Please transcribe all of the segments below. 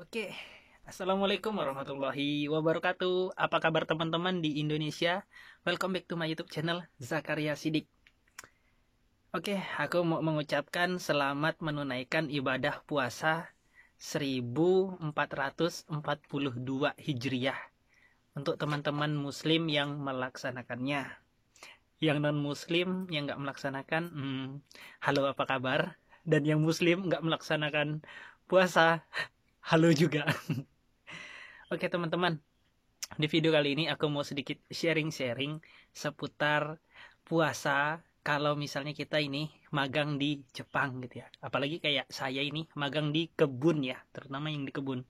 Oke, Assalamualaikum warahmatullahi wabarakatuh. Apa kabar teman-teman di Indonesia? Welcome back to my YouTube channel Zakaria Sidik. Oke, aku mau mengucapkan selamat menunaikan ibadah puasa 1442 Hijriah untuk teman-teman Muslim yang melaksanakannya. Yang non-Muslim yang nggak melaksanakan, halo apa kabar? Dan yang Muslim nggak melaksanakan puasa, halo juga. Oke teman-teman, di video kali ini aku mau sedikit sharing-sharing seputar puasa kalau misalnya kita ini magang di Jepang gitu ya. Apalagi kayak saya ini magang di kebun ya, terutama yang di kebun.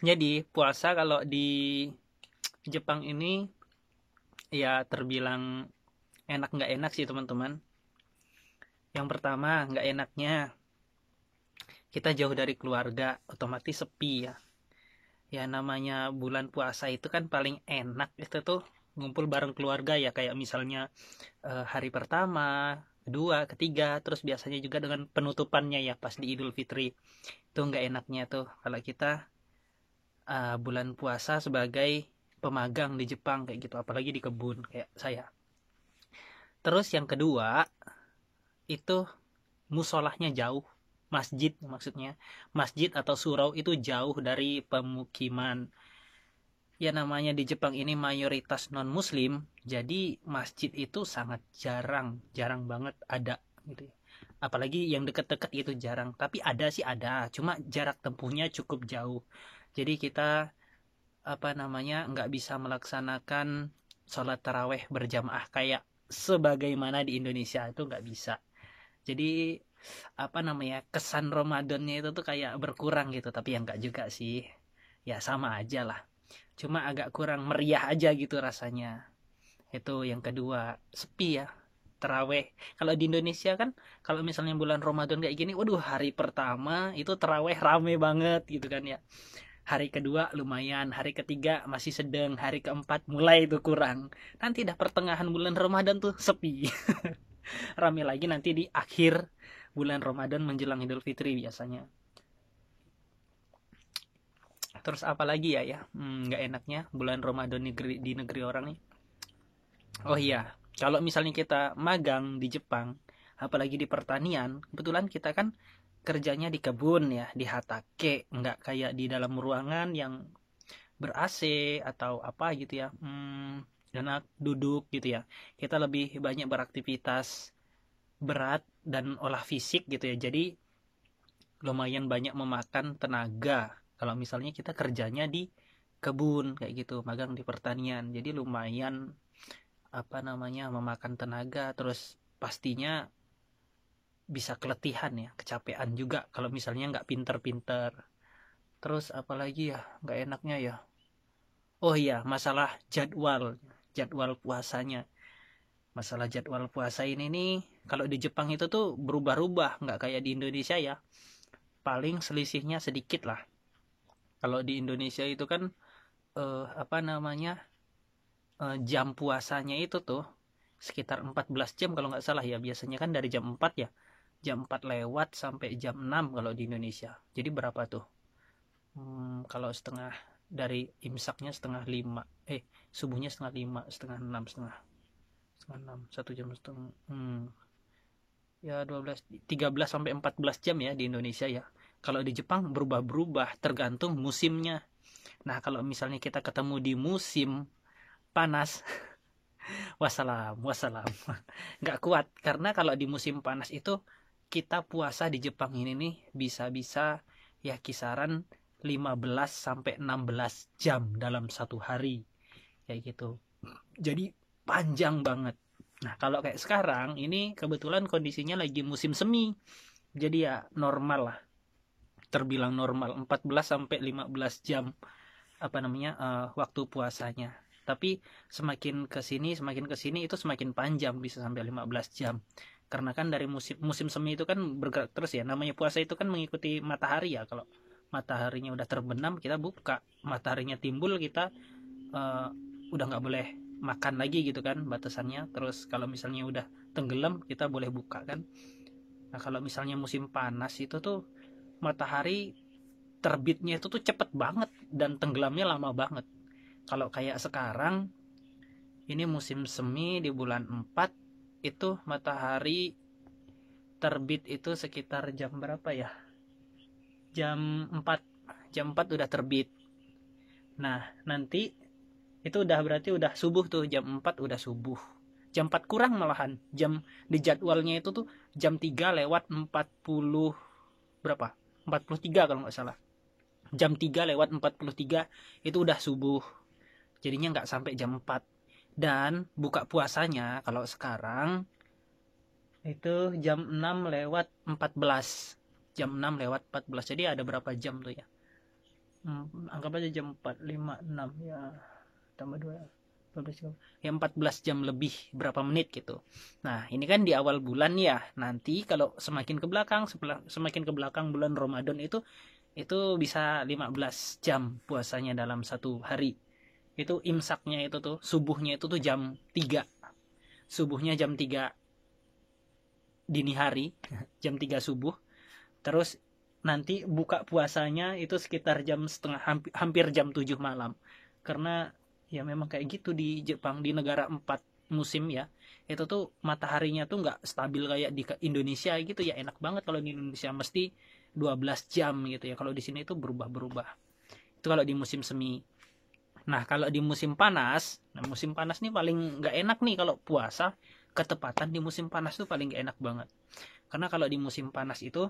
Jadi puasa kalau di Jepang ini ya terbilang enak nggak enak sih teman-teman. Yang pertama nggak enaknya kita jauh dari keluarga, otomatis sepi ya. Ya namanya bulan puasa itu kan paling enak itu tuh ngumpul bareng keluarga ya, kayak misalnya hari pertama, kedua, ketiga, terus biasanya juga dengan penutupannya ya pas di Idul Fitri. Itu nggak enaknya tuh kalau kita bulan puasa sebagai pemagang di Jepang kayak gitu, apalagi di kebun kayak saya. Terus yang kedua itu musolahnya jauh, masjid maksudnya, masjid atau surau itu jauh dari pemukiman. Ya namanya di Jepang ini mayoritas non muslim, jadi masjid itu sangat jarang, jarang banget ada gitu ya. Apalagi yang deket-deket itu jarang, tapi ada sih ada, cuma jarak tempuhnya cukup jauh. Jadi kita nggak bisa melaksanakan sholat taraweh berjamaah kayak sebagaimana di Indonesia, itu nggak bisa. Jadi kesan Ramadannya itu tuh kayak berkurang gitu, tapi yang nggak juga sih, ya sama aja lah, cuma agak kurang meriah aja gitu rasanya. Itu yang kedua, sepi ya teraweh. Kalau di Indonesia kan kalau misalnya bulan Ramadan kayak gini, waduh, hari pertama itu teraweh rame banget gitu kan ya. Hari kedua lumayan, hari ketiga masih sedang, hari keempat mulai itu kurang. Nanti dah pertengahan bulan Ramadan tuh sepi. Rame lagi nanti di akhir bulan Ramadan menjelang Idul Fitri biasanya. Terus apa lagi ya nggak enaknya bulan Ramadan di negeri orang nih. Oh iya, kalau misalnya kita magang di Jepang, apalagi di pertanian, kebetulan kita kan kerjanya di kebun ya, di hatake, nggak kayak di dalam ruangan yang ber AC atau apa gitu ya, enak duduk gitu ya. Kita lebih banyak beraktivitas berat dan olah fisik gitu ya. Jadi lumayan banyak memakan tenaga. Kalau misalnya kita kerjanya di kebun kayak gitu, magang di pertanian. Jadi lumayan memakan tenaga, terus pastinya bisa keletihan ya, kecapean juga kalau misalnya nggak pinter-pinter. Terus apalagi ya nggak enaknya ya, oh iya, masalah jadwal puasanya. Masalah jadwal puasa ini nih, kalau di Jepang itu tuh berubah-ubah, nggak kayak di Indonesia ya. Paling selisihnya sedikit lah. Kalau di Indonesia itu kan eh, apa namanya jam puasanya itu tuh sekitar 14 jam kalau nggak salah ya. Biasanya kan dari jam 4 ya. Jam 4 lewat sampai jam 6 kalau di Indonesia. Jadi berapa tuh? Kalau setengah dari imsaknya setengah 5. Subuhnya setengah 5, setengah 6, setengah 6, 1 jam setengah. Ya 12, 13 sampai 14 jam ya di Indonesia ya. Kalau di Jepang berubah-berubah tergantung musimnya. Nah, kalau misalnya kita ketemu di musim panas, wassalam, wassalam. Nggak kuat, karena kalau di musim panas itu kita puasa di Jepang ini nih bisa-bisa ya kisaran 15 sampai 16 jam dalam satu hari. Kayak gitu. Jadi panjang banget. Nah, kalau kayak sekarang ini kebetulan kondisinya lagi musim semi. Jadi ya normal lah. Terbilang normal 14 sampai 15 jam waktu puasanya. Tapi semakin ke sini itu semakin panjang, bisa sampai 15 jam. Karena kan dari musim semi itu kan bergerak terus ya. Namanya puasa itu kan mengikuti matahari ya. Kalau mataharinya udah terbenam kita buka, mataharinya timbul kita uh, udah nggak boleh makan lagi gitu kan batasannya. Terus kalau misalnya udah tenggelam kita boleh buka kan. Nah kalau misalnya musim panas itu tuh matahari terbitnya itu tuh cepet banget dan tenggelamnya lama banget. Kalau kayak sekarang ini musim semi di bulan 4 itu matahari terbit itu sekitar jam berapa ya? Jam 4. Jam 4 udah terbit. Nah, nanti itu udah berarti udah subuh tuh, jam 4 udah subuh. Jam 4 kurang malahan. Jam di jadwalnya itu tuh jam 3 lewat 40 berapa? 43 kalau nggak salah. Jam 3 lewat 43 itu udah subuh. Jadinya nggak sampai jam 4. Dan buka puasanya kalau sekarang itu jam 6 lewat 14. Jam 6 lewat 14. Jadi ada berapa jam tuh ya? Anggap aja jam 4, 5, 6 ya. Tambah 2, 14, ya 14 jam lebih berapa menit gitu. Nah, ini kan di awal bulan ya. Nanti kalau semakin ke belakang bulan Ramadan itu bisa 15 jam puasanya dalam satu hari. Itu imsaknya itu tuh, subuhnya itu tuh jam 3. Subuhnya jam 3 dini hari, jam 3 subuh. Terus nanti buka puasanya itu sekitar jam setengah, hampir jam 7 malam. Karena ya memang kayak gitu di Jepang, di negara 4 musim ya. Itu tuh mataharinya tuh nggak stabil kayak di Indonesia gitu ya. Enak banget kalau di Indonesia mesti 12 jam gitu ya. Kalau di sini itu berubah-berubah. Itu kalau di musim semi. Nah, kalau di musim panas, musim panas nih paling nggak enak nih kalau puasa. Ketepatan di musim panas tuh paling nggak enak banget. Karena kalau di musim panas itu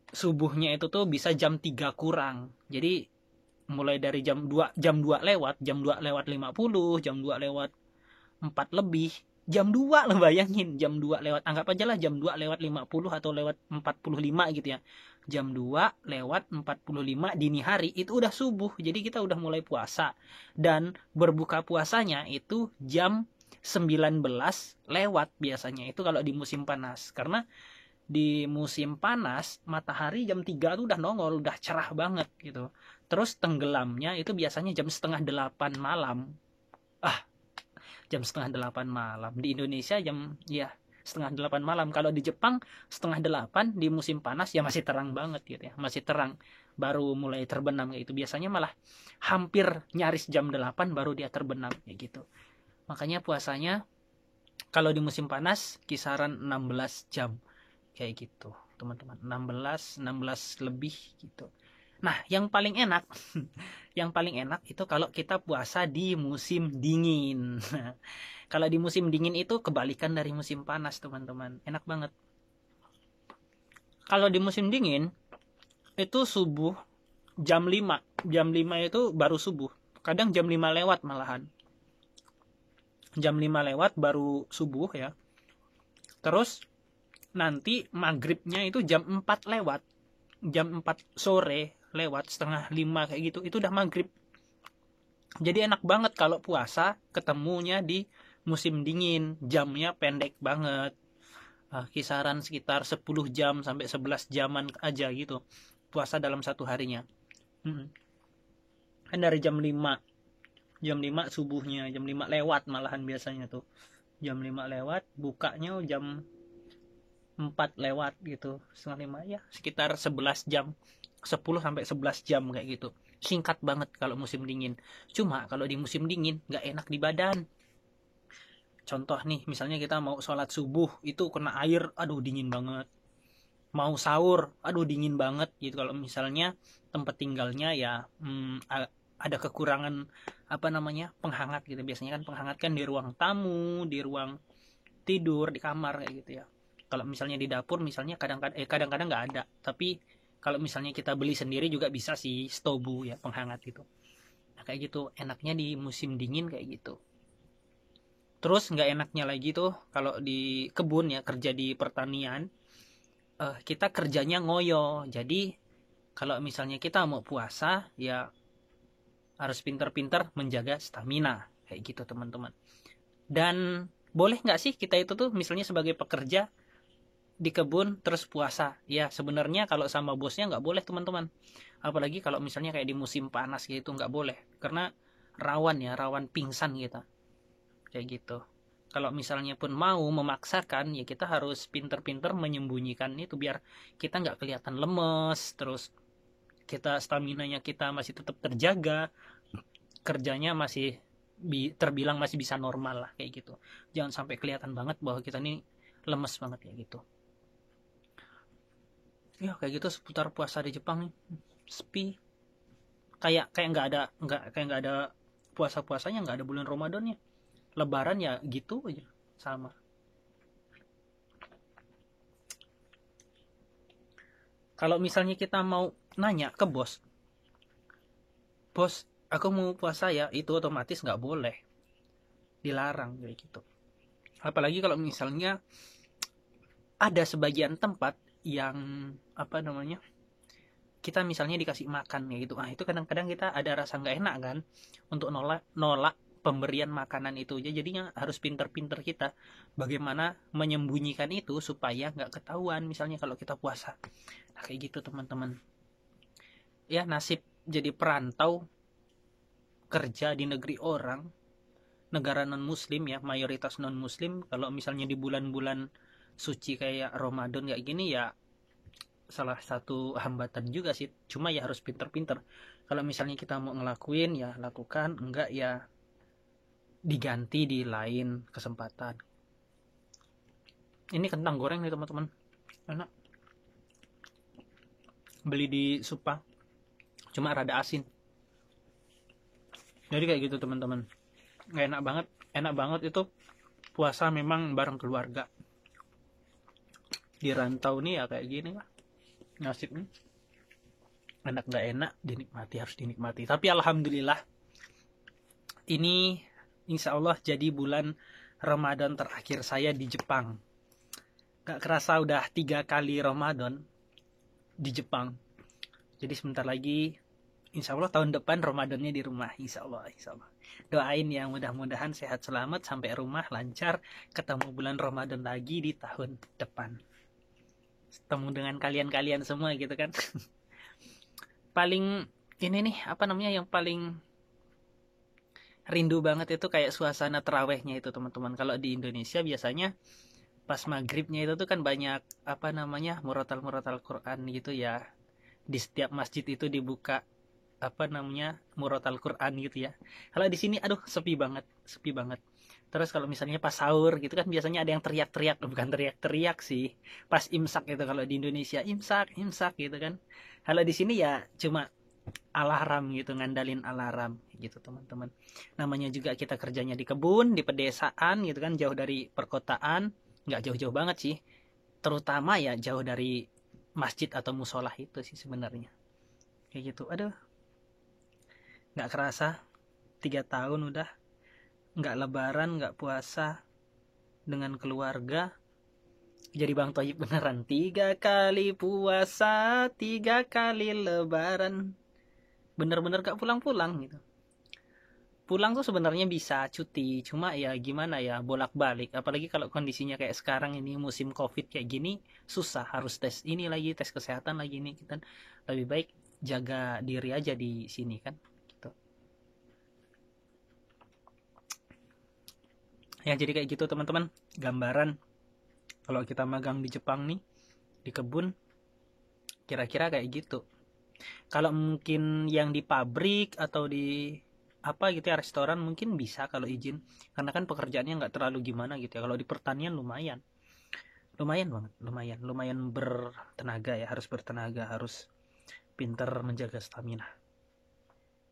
subuhnya itu tuh bisa jam 3 kurang. Jadi mulai dari jam 2 lewat, jam 2 lewat 50, jam 2 lewat 4 lebih, jam 2 lah, bayangin, jam 2 lewat, anggap aja lah jam 2 lewat 50 atau lewat 45 gitu ya. Jam 2 lewat 45 dini hari itu udah subuh. Jadi kita udah mulai puasa. Dan berbuka puasanya itu jam 19 lewat biasanya. Itu kalau di musim panas. Karena di musim panas matahari jam 3 tuh udah nongol, udah cerah banget gitu. Terus tenggelamnya itu biasanya jam setengah 8 malam. Jam setengah 8 malam. Di Indonesia jam ya setengah 8 malam. Kalau di Jepang setengah 8 di musim panas ya masih terang banget gitu ya. Masih terang, baru mulai terbenam kayak gitu. Biasanya malah hampir nyaris jam 8 baru dia terbenam kayak gitu. Makanya puasanya kalau di musim panas kisaran 16 jam. Kayak gitu, teman-teman. 16 lebih gitu. Nah, yang paling enak yang paling enak itu kalau kita puasa di musim dingin. Kalau di musim dingin itu kebalikan dari musim panas, teman-teman. Enak banget. Kalau di musim dingin itu subuh jam 5. Jam 5 itu baru subuh. Kadang jam 5 lewat malahan. Jam 5 lewat baru subuh ya. Terus nanti maghribnya itu jam 4 lewat. Jam 4 sore lewat, setengah 5 kayak gitu. Itu udah maghrib. Jadi enak banget kalau puasa ketemunya di musim dingin. Jamnya pendek banget. Kisaran sekitar 10 jam sampai 11 jaman aja gitu. Puasa dalam satu harinya. Kan dari jam 5. Jam 5 subuhnya. Jam 5 lewat malahan biasanya tuh. Jam 5 lewat. Bukanya jam 4 lewat gitu. Setengah 5 ya. Sekitar 11 jam. 10 sampai 11 jam kayak gitu. Singkat banget kalau musim dingin. Cuma kalau di musim dingin nggak enak di badan. Contoh nih, misalnya kita mau sholat subuh itu kena air, aduh dingin banget. Mau sahur, aduh dingin banget gitu. Kalau misalnya tempat tinggalnya ya ada kekurangan penghangat gitu. Biasanya kan penghangat kan di ruang tamu, di ruang tidur, di kamar kayak gitu ya. Kalau misalnya di dapur misalnya kadang-kadang nggak ada. Tapi kalau misalnya kita beli sendiri juga bisa sih, stobu ya, penghangat gitu. Nah, kayak gitu enaknya di musim dingin kayak gitu. Terus nggak enaknya lagi tuh kalau di kebun ya, kerja di pertanian, kita kerjanya ngoyo. Jadi kalau misalnya kita mau puasa ya harus pintar-pintar menjaga stamina kayak gitu, teman-teman. Dan boleh nggak sih kita itu tuh misalnya sebagai pekerja di kebun terus puasa? Ya sebenarnya kalau sama bosnya nggak boleh, teman-teman. Apalagi kalau misalnya kayak di musim panas gitu, nggak boleh. Karena rawan pingsan kita. Kayak gitu. Kalau misalnya pun mau memaksakan, ya kita harus pinter-pinter menyembunyikan itu biar kita nggak kelihatan lemes, terus kita staminanya kita masih tetap terjaga, kerjanya masih terbilang masih bisa normal lah kayak gitu. Jangan sampai kelihatan banget bahwa kita ini lemes banget kayak gitu. Ya kayak gitu seputar puasa di Jepang nih. Sepi. Kayak nggak ada puasa-puasanya, nggak ada bulan Ramadannya. Lebaran ya gitu aja sama. Kalau misalnya kita mau nanya ke bos, bos aku mau puasa ya, itu otomatis nggak boleh, dilarang kayak gitu. Apalagi kalau misalnya ada sebagian tempat yang apa namanya, kita misalnya dikasih makan ya gitu, itu kadang-kadang kita ada rasa nggak enak kan untuk nolak nolak pemberian makanan itu aja. Jadinya harus pinter-pinter kita bagaimana menyembunyikan itu supaya nggak ketahuan misalnya kalau kita puasa. Nah kayak gitu teman-teman ya, nasib jadi perantau kerja di negeri orang, negara non muslim ya, mayoritas non muslim. Kalau misalnya di bulan-bulan suci kayak Ramadan kayak gini ya, salah satu hambatan juga sih, cuma ya harus pinter-pinter. Kalau misalnya kita mau ngelakuin ya lakukan, enggak ya diganti di lain kesempatan. Ini kentang goreng nih teman-teman, enak, beli di Supa, cuma rada asin. Jadi kayak gitu teman-teman, enak banget, enak banget itu puasa memang bareng keluarga. Di rantau nih ya kayak gini lah nasibnya, enak nggak enak dinikmati, harus dinikmati. Tapi alhamdulillah ini insya Allah jadi bulan Ramadan terakhir saya di Jepang. Gak kerasa udah 3 kali Ramadan di Jepang. Jadi sebentar lagi insya Allah tahun depan Ramadannya di rumah, insya Allah, insya Allah. Doain ya, mudah-mudahan sehat selamat sampai rumah lancar, ketemu bulan Ramadan lagi di tahun depan, ketemu dengan kalian-kalian semua gitu kan. Paling ini nih apa namanya, yang paling rindu banget itu kayak suasana terawihnya itu teman-teman. Kalau di Indonesia biasanya pas maghribnya itu tuh kan banyak apa namanya, murotal-murotal Quran gitu ya. Di setiap masjid itu dibuka apa namanya, murotal Quran gitu ya. Kalau di sini aduh sepi banget, sepi banget. Terus kalau misalnya pas sahur gitu kan biasanya ada yang teriak-teriak, bukan teriak-teriak sih. Pas imsak gitu, kalau di Indonesia imsak, imsak gitu kan. Kalau di sini ya cuma alarm gitu, ngandalin alarm gitu teman-teman. Namanya juga kita kerjanya di kebun, di pedesaan gitu kan, jauh dari perkotaan, nggak jauh-jauh banget sih. Terutama ya jauh dari masjid atau musola itu sih sebenarnya. Kayak gitu, aduh. Nggak kerasa 3 tahun udah nggak lebaran, nggak puasa dengan keluarga. Jadi Bang Toyib beneran, 3 kali puasa, 3 kali lebaran, bener-bener gak pulang-pulang gitu. Pulang tuh sebenarnya bisa cuti, cuma ya gimana ya, bolak-balik. Apalagi kalau kondisinya kayak sekarang ini musim COVID kayak gini, susah, harus tes ini lagi, tes kesehatan lagi nih kan. Lebih baik jaga diri aja di sini kan gitu. Ya jadi kayak gitu teman-teman, gambaran kalau kita magang di Jepang nih, di kebun, kira-kira kayak gitu. Kalau mungkin yang di pabrik atau di apa gitu ya, restoran mungkin bisa kalau izin, karena kan pekerjaannya nggak terlalu gimana gitu ya. Kalau di pertanian lumayan, lumayan banget, lumayan bertenaga ya, harus bertenaga, harus pinter menjaga stamina.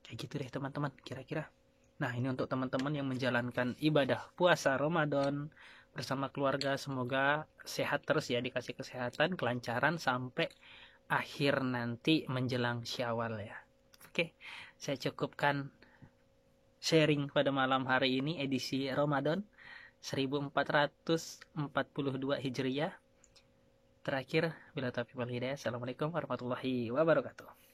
Kayak gitu deh teman-teman kira-kira. Nah ini untuk teman-teman yang menjalankan ibadah puasa Ramadan bersama keluarga, semoga sehat terus ya, dikasih kesehatan, kelancaran sampai akhir nanti menjelang Syawal ya. Oke, saya cukupkan sharing pada malam hari ini edisi Ramadan 1442 Hijriah. Terakhir, bila taufiq wal hidayah. Assalamualaikum warahmatullahi wabarakatuh.